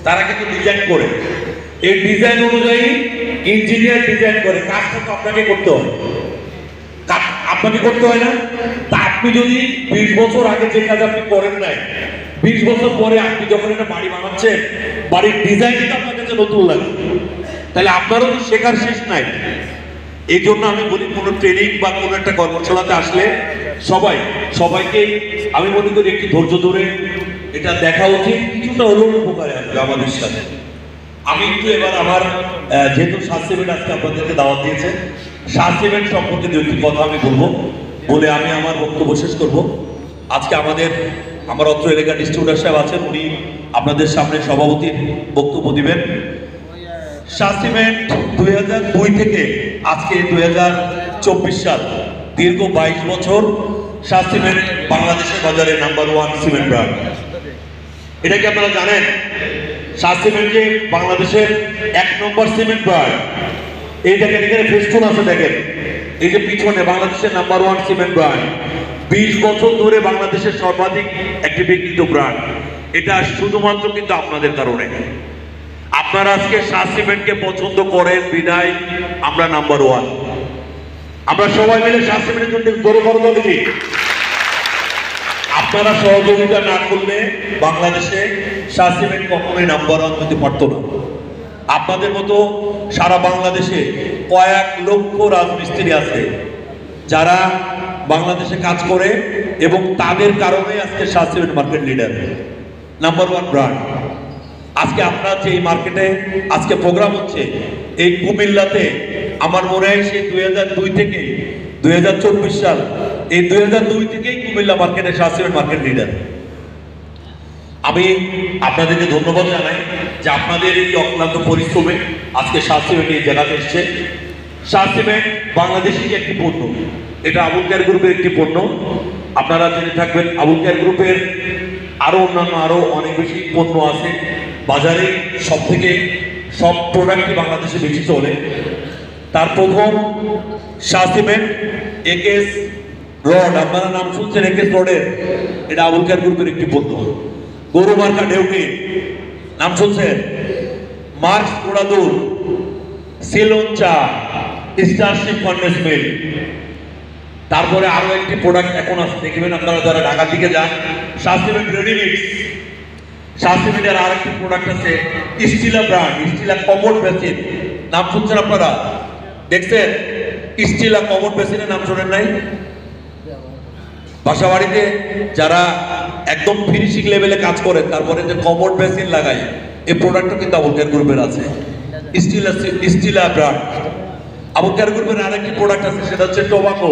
তারা কিন্তু ডিজাইন করে, এই ডিজাইন অনুযায়ী ইঞ্জিনিয়ার ডিজাইন করে, কাজটা তো আপনাকে করতে হয়, আপনাকে করতে হয় না? তা আপনি যদি 20 বছর আগে যে কাজ আপনি করেন নাই, 20 বছর পরে আপনি যখন একটা বাড়ি বানাচ্ছেন, বাড়ির ডিজাইনটা আপনার কাছে নতুন লাগে, তাহলে আপনারও তো শেখার শেষ নাই। এই জন্য আমি বলি, কোনো ট্রেনিং বা কোনো একটা কর্মশালাতে আসলে সবাইকে আমি মনে করি একটু ধৈর্য ধরে এটা দেখা উচিত, কিছুটা হলেও উপকারে আসবে আমাদের সাথে। আমি একটু এবার আমার যেহেতু শাহ সিমেন্ট আজকে আপনাদেরকে দাওয়াত দিয়েছে, শাহ সিমেন্ট সম্পর্কে দুটি কথা আমি বলবো, বলে আমি আমার বক্তব্য শেষ করব। আজকে আমার অত্র এলাকার ডিস্ট্রিবিউটার সাহেব আছেন, উনি আপনাদের সামনে সভাপতির বক্তব্য দিবেন। শাহ সিমেন্ট 2002 থেকে আজকে 2024 সাল, দীর্ঘ 22 বছর শাহ সিমেন্ট বাংলাদেশের বাজারে নাম্বার 1 সিমেন্ট ব্র্যান্ড। এটা কি আপনারা জানেন? শাহ সিমেন্ট যে বাংলাদেশের 1 নম্বর সিমেন্ট ব্র্যান্ড। এই দেখেন, এখানে ফেস্টুন আছে, দেখেন এই যে পিছনে বাংলাদেশের নাম্বার 1 সিমেন্ট ব্র্যান্ড। 20 বছর ধরে বাংলাদেশের সর্বাধিক একটি বিক্রিত ব্র্যান্ড। এটা শুধুমাত্র কিন্তু আপনাদের কারণে। আপনারা আজকে শাহ সিমেন্টকে পছন্দ করেন বিদায় আমরা নাম্বার 1। আমরা সবাই মিলে শাহ সিমেন্টের জন্য জোরে করতে দিই। আপনারা সহযোগিতা না করলে বাংলাদেশে শাহ সিমেন্ট কখনোই নাম্বার 1 হতে পারতো না। আপনাদের মতো সারা বাংলাদেশে কয়েক লক্ষ রাজমিস্ত্রি আছে যারা বাংলাদেশে কাজ করে, এবং তাদের কারণে আজকে Shah cement market leader, number 1 brand. আজকে আপনার যে এই মার্কেটে আজকে প্রোগ্রাম হচ্ছে এই কুমিল্লাতে, আমার মনে হয় সেই 2002 থেকে 2024 সাল, এই 2002 থেকেই কুমিল্লা মার্কেটে শাহ সিমেন্ট মার্কেট লিডার। আমি আপনাদেরকে ধন্যবাদ জানাই যে আপনাদের এই অক্লান্ত পরিশ্রমে আজকে শাহ সিমেন্ট এই জায়গাতে এসছে। শাহ সিমেন্ট বাংলাদেশের একটি পণ্য, এটা আবুল খায়ের গ্রুপের একটি পণ্য। আপনারা জেনে থাকবেন আবুল খায়ের গ্রুপের অন্যান্য অনেক বেশি পণ্য আছে বাজারে। সব প্রোডাক্টই বাংলাদেশে বেশি চলে। তার প্রথম শাহ সিমেন্ট একেএস রড, আপনারা নাম শুনছেন একেএস রডের, এটা আবুল খায়ের গ্রুপের একটি পণ্য। গরু মার্কা ডেউটি, নাম শুনছেন? মার্কস পোড়াদুর, সিলন চা, স্টারশিপ ফার্নেস মিল। তারপরে আরো একটি প্রোডাক্ট এখন আছে, দেখবেন আপনারা যারা ঢাকার দিকে যান, শাহ সিমেন্ট রেডিমিক্স। শাহ সিমেন্টের আর একটি প্রোডাক্ট আছে স্টিলা ব্র্যান্ড, স্টিলা কমোড বেসিন, নাম শুনছেন আপনারা? দেখছেন স্টিলা কমোড বেসিনের নাম শোনেন নাই? বাসাবাড়িতে যারা একদম ফিনিশিং লেভেলে কাজ করেন, তারপরে যে কমোড বেসিন লাগায়, এই প্রোডাক্টটা কিন্তু আবুল খায়ের গ্রুপের আছে, স্টিলা ব্র্যান্ড। আবুল খায়ের গ্রুপের আরেকটি প্রোডাক্ট আছে, সেটা হচ্ছে টোবাকো।